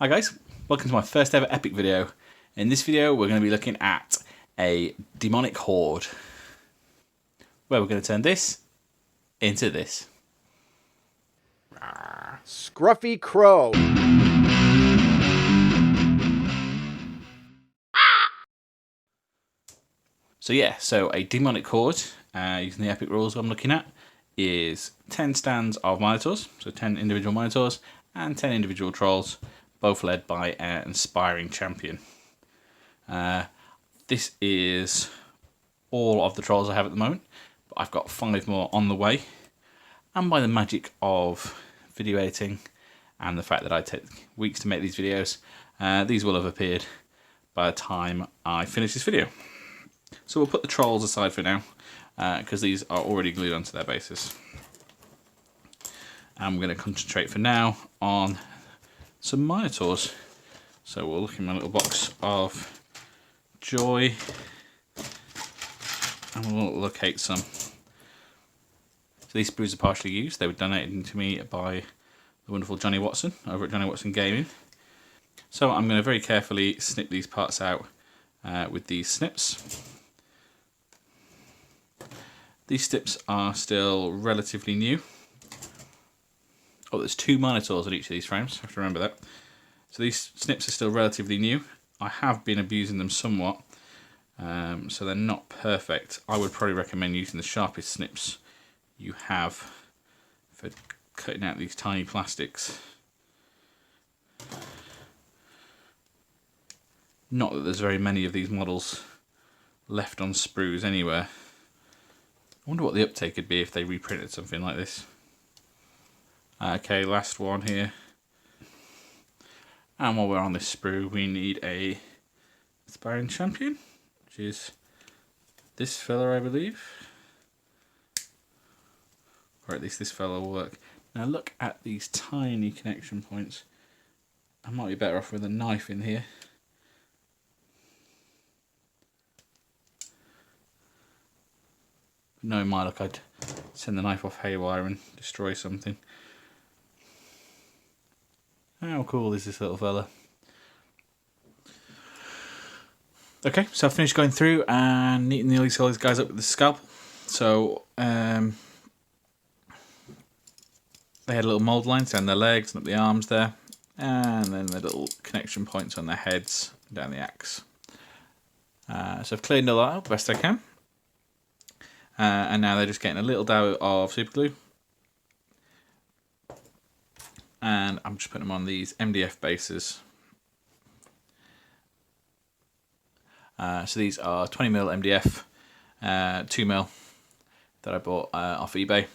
Hi guys, welcome to my first ever epic video. In this video we're going to be looking at a Demonic Horde, where we're going to turn this into this. Scruffy Crow. So a Demonic Horde, using the epic rules I'm looking at, is 10 stands of Minotaurs, so 10 individual Minotaurs, and 10 individual Trolls, both led by an inspiring champion. This is all of the Trolls I have at the moment, but I've got 5 more on the way. And by the magic of video editing and the fact that I take weeks to make these videos, these will have appeared by the time I finish this video. So we'll put the Trolls aside for now, because these are already glued onto their bases. I'm going to concentrate for now on some Minotaurs. So we'll look in my little box of joy and we'll locate some. So these sprues are partially used. They were donated to me by the wonderful Johnny Watson over at Johnny Watson Gaming. So I'm going to very carefully snip these parts out with these snips. These snips are still relatively new. Oh, there's 2 Minotaurs on each of these frames, I have to remember that. So these snips are still relatively new. I have been abusing them somewhat, so they're not perfect. I would probably recommend using the sharpest snips you have for cutting out these tiny plastics. Not that there's very many of these models left on sprues anywhere. I wonder what the uptake would be if they reprinted something like this. Okay, last one here. And while we're on this sprue, we need a aspiring champion, which is this fella, I believe. Or at least this fella will work. Now look at these tiny connection points. I might be better off with a knife in here. Knowing my luck, I'd send the knife off haywire and destroy something. How cool is this little fella? Okay, so I've finished going through and neating all these guys up with the scalpel. So they had little mould lines down their legs and up the arms there, and then the little connection points on their heads down the axe. So I've cleaned all that up best I can. And now they're just getting a little dab of super glue. And I'm just putting them on these MDF bases. So these are 20mm MDF, 2mm that I bought off eBay,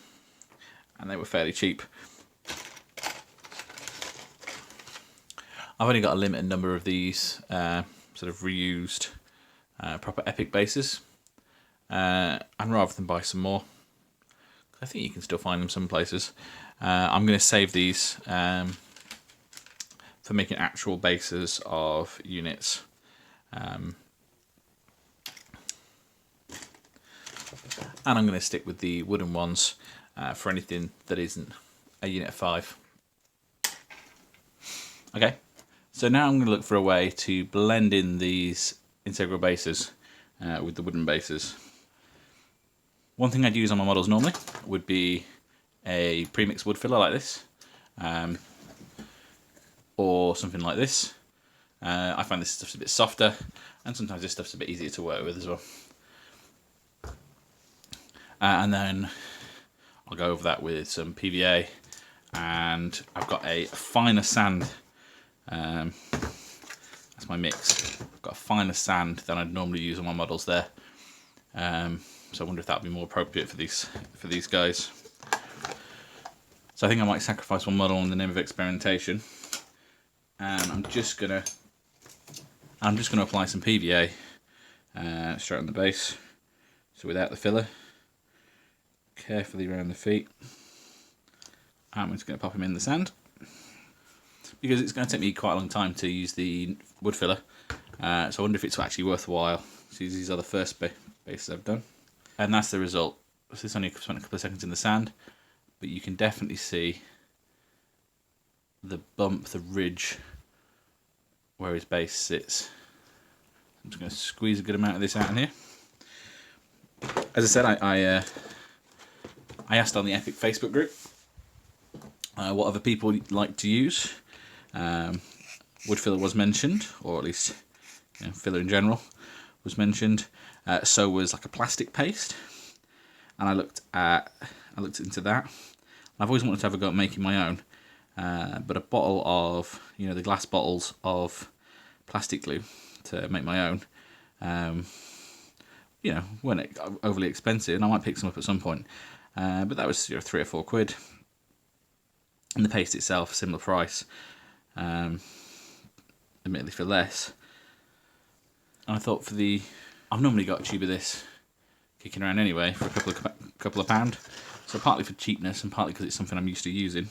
and they were fairly cheap. I've only got a limited number of these sort of reused proper epic bases, and rather than buy some more, I think you can still find them some places. I'm going to save these for making actual bases of units. And I'm going to stick with the wooden ones for anything that isn't a unit 5. Okay, so now I'm going to look for a way to blend in these integral bases with the wooden bases. One thing I'd use on my models normally would be a pre-mixed wood filler like this, or something like this. I find this stuff's a bit softer, and sometimes this stuff's a bit easier to work with as well. And then I'll go over that with some PVA, and I've got a finer sand. That's my mix. I've got a finer sand than I'd normally use on my models there. So I wonder if that would be more appropriate for these guys. So I think I might sacrifice one model in the name of experimentation, and I'm just gonna apply some PVA straight on the base. So without the filler, carefully around the feet. I'm just going to pop them in the sand, because it's going to take me quite a long time to use the wood filler. So I wonder if it's actually worthwhile. So these are the first bases I've done. And that's the result. So this only spent a couple of seconds in the sand, but you can definitely see the bump, the ridge where his base sits. I'm just going to squeeze a good amount of this out in here. As I said, I asked on the Epic Facebook group what other people like to use. Wood filler was mentioned, or at least filler in general was mentioned. So was like a plastic paste, and I looked into that. I've always wanted to have a go at making my own, but a bottle of the glass bottles of plastic glue to make my own, weren't overly expensive, and I might pick some up at some point. But that was £3 or £4, and the paste itself similar price. Admittedly for less. And I thought I've normally got a tube of this kicking around anyway for a couple of pound. So partly for cheapness and partly because it's something I'm used to using.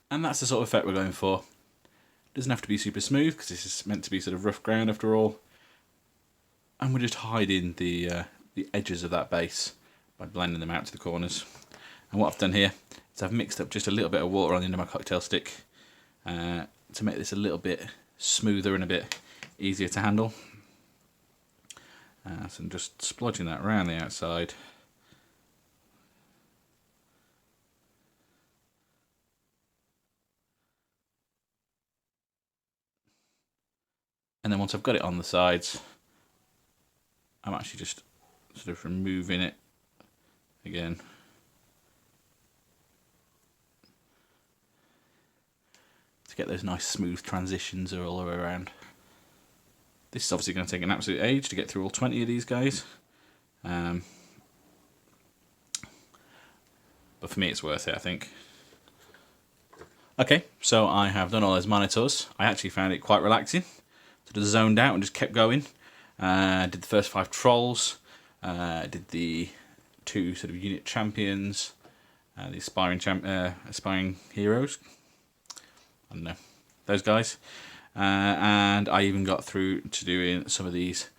And that's the sort of effect we're going for. It doesn't have to be super smooth because this is meant to be sort of rough ground after all. And we're just hiding the edges of that base by blending them out to the corners. And what I've done here is I've mixed up just a little bit of water on the end of my cocktail stick to make this a little bit smoother and a bit easier to handle. So I'm just splodging that around the outside. And then once I've got it on the sides, I'm actually just sort of removing it again. To get those nice smooth transitions all the way around. This is obviously going to take an absolute age to get through all 20 of these guys. But for me it's worth it, I think. Okay, so I have done all those monitors. I actually found it quite relaxing. Sort of zoned out and just kept going. Did the first 5 trolls. Did the 2 sort of unit champions. The aspiring heroes. I don't know, those guys. And I even got through to doing some of these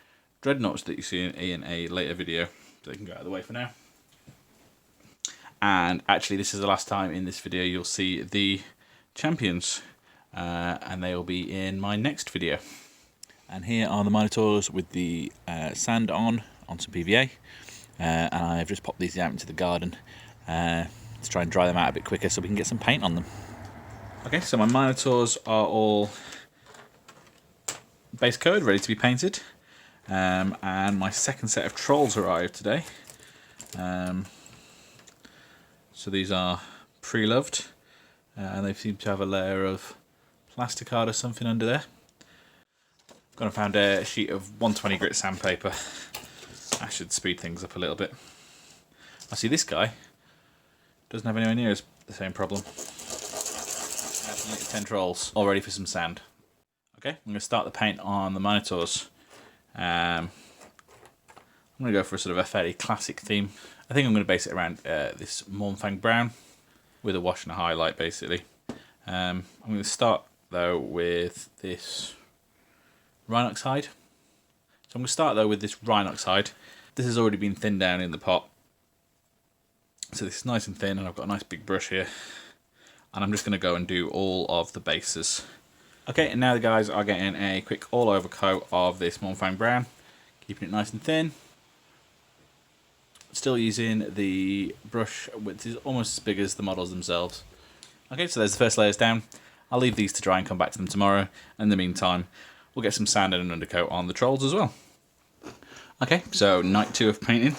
dreadnoughts that you see in a later video. So they can go out of the way for now. And actually this is the last time in this video you'll see the champions. And they will be in my next video. And here are the monitors with the sand on some PVA. And I've just popped these out into the garden to try and dry them out a bit quicker so we can get some paint on them. Okay, so my monitors are all base coat, ready to be painted. And my second set of trolls arrived today. So these are pre-loved, and they seem to have a layer of plasticard or something under there. I've gone and found a sheet of 120 grit sandpaper. That should speed things up a little bit. I see this guy doesn't have anywhere near the same problem. 10 trolls, all ready for some sand. Okay, I'm going to start the paint on the monitors. I'm going to go for a sort of a fairly classic theme. I think I'm going to base it around this Mournfang brown with a wash and a highlight, basically. I'm going to start though with this Rhinox hide. So I'm going to start though with this Rhinox hide. This has already been thinned down in the pot. So this is nice and thin, and I've got a nice big brush here. And I'm just going to go and do all of the bases. Okay, and now the guys are getting a quick all over coat of this Mournfang brown. Keeping it nice and thin. Still using the brush, which is almost as big as the models themselves. Okay, so there's the first layers down. I'll leave these to dry and come back to them tomorrow. In the meantime, we'll get some sand and an undercoat on the trolls as well. Okay, so night 2 of painting.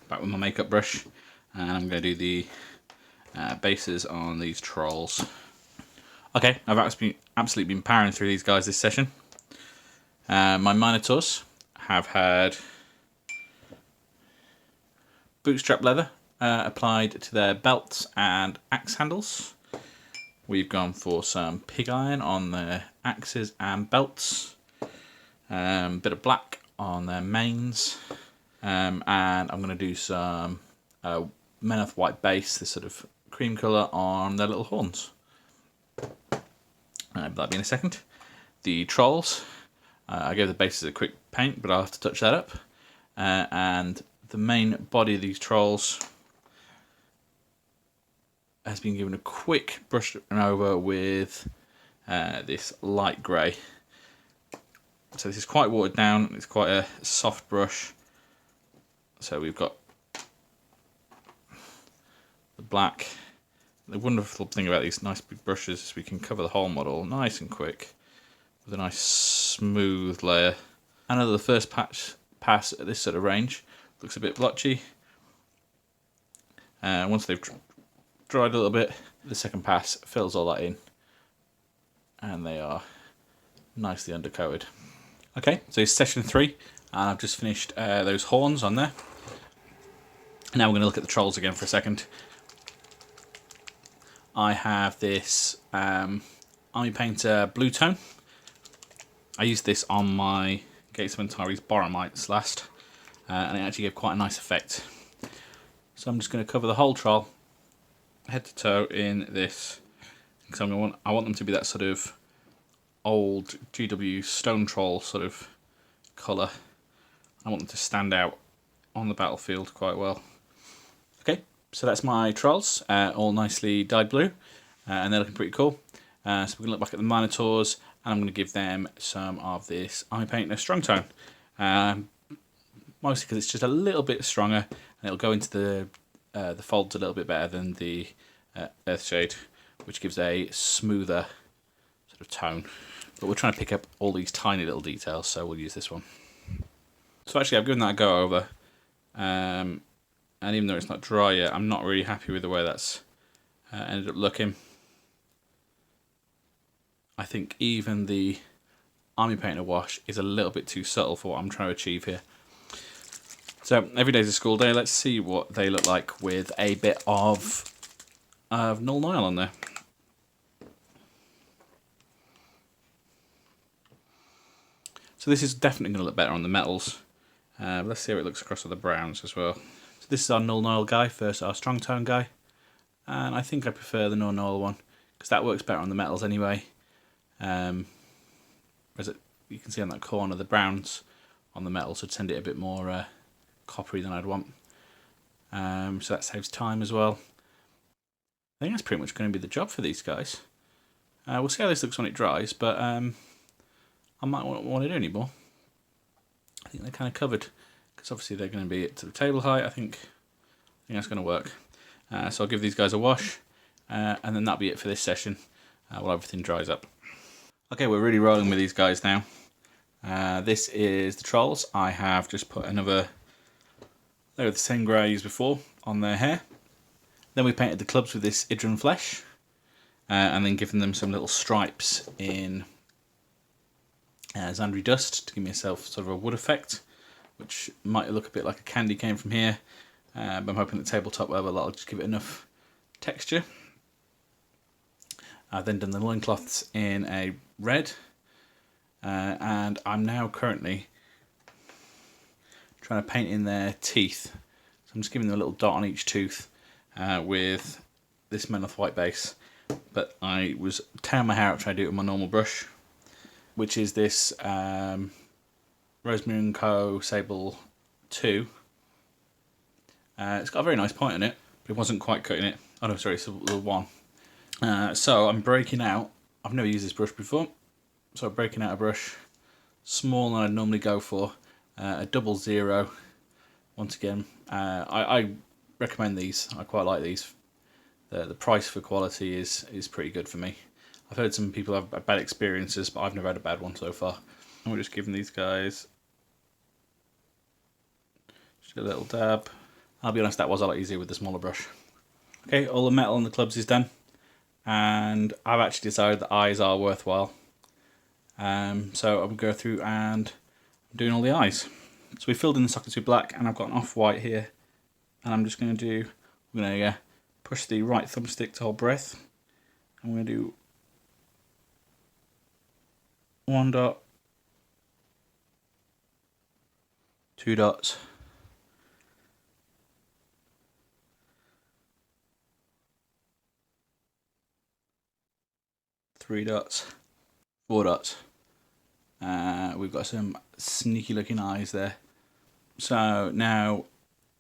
Back with my makeup brush. And I'm going to do the bases on these trolls. Okay, I've absolutely been powering through these guys this session. My Minotaurs have had bootstrap leather applied to their belts and axe handles. We've gone for some pig iron on their axes and belts. Bit of black on their mains. And I'm going to do some Menoth white base, this sort of cream colour on their little horns. That'll be in a second. The trolls, I gave the bases a quick paint, but I'll have to touch that up. And the main body of these trolls has been given a quick brush over with this light grey. So this is quite watered down, it's quite a soft brush. So we've got the black. The wonderful thing about these nice big brushes is we can cover the whole model nice and quick with a nice smooth layer. Another the first pass at this sort of range looks a bit blotchy. Once they've dried a little bit, the second pass fills all that in, and they are nicely undercoated. Okay, so it's session 3, and I've just finished those horns on there. Now we're going to look at the trolls again for a second. I have this Army Painter Blue Tone. I used this on my Gates of Antares Boramites last, and it actually gave quite a nice effect. So I'm just going to cover the whole troll, head to toe, in this, because I want them to be that sort of old GW stone troll sort of colour. I want them to stand out on the battlefield quite well. Okay, so that's my trolls, all nicely dyed blue, and they're looking pretty cool. So we're going to look back at the Minotaurs, and I'm going to give them some of this Army Painter Strong Tone. Mostly because it's just a little bit stronger, and it'll go into the folds a little bit better than the Earthshade, which gives a smoother sort of tone. But we're trying to pick up all these tiny little details, so we'll use this one. So actually I've given that a go over, and even though it's not dry yet, I'm not really happy with the way that's ended up looking. I think even the Army Painter wash is a little bit too subtle for what I'm trying to achieve here. So every day's a school day. Let's see what they look like with a bit of Null Nile on there. So this is definitely going to look better on the metals. Let's see how it looks across with the browns as well. So this is our Null Nile guy versus our Strong Tone guy. And I think I prefer the Null Nile one, because that works better on the metals anyway. Whereas you can see on that corner, the browns on the metals would send it a bit more coppery than I'd want. So that saves time as well. I think that's pretty much going to be the job for these guys. We'll see how this looks when it dries, but I might not want to do any more. I think they're kind of covered, because obviously they're going to be to the table height. I think that's going to work. So I'll give these guys a wash, and then that'll be it for this session while everything dries up. Okay, we're really rolling with these guys now. This is the trolls. I have just put another layer of the same grey I used before on their hair. Then we painted the clubs with this Idran flesh, and then given them some little stripes in Zandri dust to give myself sort of a wood effect, which might look a bit like a candy cane from here, but I'm hoping the tabletop level that'll just give it enough texture. I've then done the loincloths in a red, and I'm now currently trying to paint in their teeth. So I'm just giving them a little dot on each tooth with this Menloth white base. But I was tearing my hair out trying to do it with my normal brush, which is this Rosemary & Co. Sable 2. It's got a very nice point in it, but it wasn't quite cutting it. Oh no, sorry, it's the 1. So I'm breaking out. I've never used this brush before, so I'm breaking out a brush smaller than I'd normally go for, a 00. Once again, I recommend these. I quite like these. The price for quality is pretty good for me. I've heard some people have bad experiences, but I've never had a bad one so far. And we're just giving these guys just a little dab. I'll be honest, that was a lot easier with the smaller brush. Okay, all the metal on the clubs is done, and I've actually decided that eyes are worthwhile. So I'm going to go through and I'm doing all the eyes. So we filled in the sockets with black, and I've got an off-white here, and I'm just going to do, I'm going to push the right thumbstick to hold breath. I'm going to do 1 dot, 2 dots, 3 dots, 4 dots. We've got some sneaky looking eyes there. So now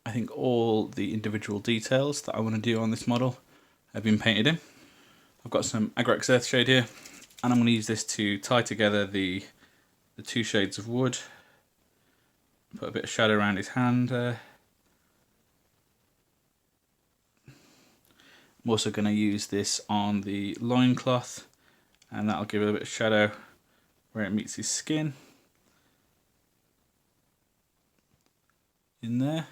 I think all the individual details that I want to do on this model have been painted in. I've got some Agrax Earthshade here, and I'm going to use this to tie together the the 2 shades of wood. Put a bit of shadow around his hand there. I'm also going to use this on the loincloth, and that'll give it a bit of shadow where it meets his skin. In there.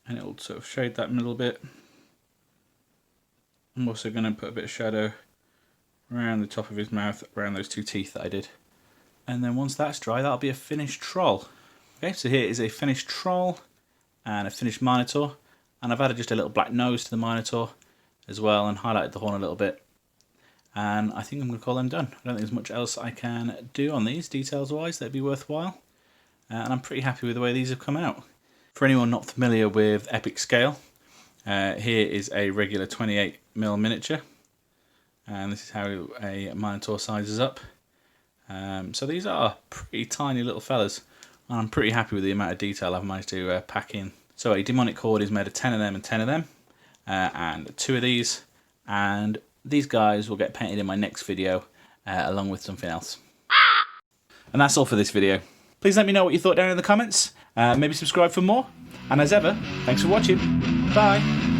And it'll sort of shade that middle bit. I'm also going to put a bit of shadow around the top of his mouth, around those 2 teeth that I did. And then once that's dry, that'll be a finished troll. Okay, so here is a finished troll and a finished Minotaur. And I've added just a little black nose to the Minotaur as well and highlighted the horn a little bit. And I think I'm going to call them done. I don't think there's much else I can do on these, details-wise, that'd be worthwhile. And I'm pretty happy with the way these have come out. For anyone not familiar with epic scale, here is a regular 28mm miniature, and this is how a Minotaur sizes up. So these are pretty tiny little fellas, and I'm pretty happy with the amount of detail I've managed to pack in. So a Demonic Horde is made of 10 of them and 10 of them, and 2 of these, and these guys will get painted in my next video, along with something else. And that's all for this video. Please let me know what you thought down in the comments. Maybe subscribe for more. And as ever, thanks for watching. Bye.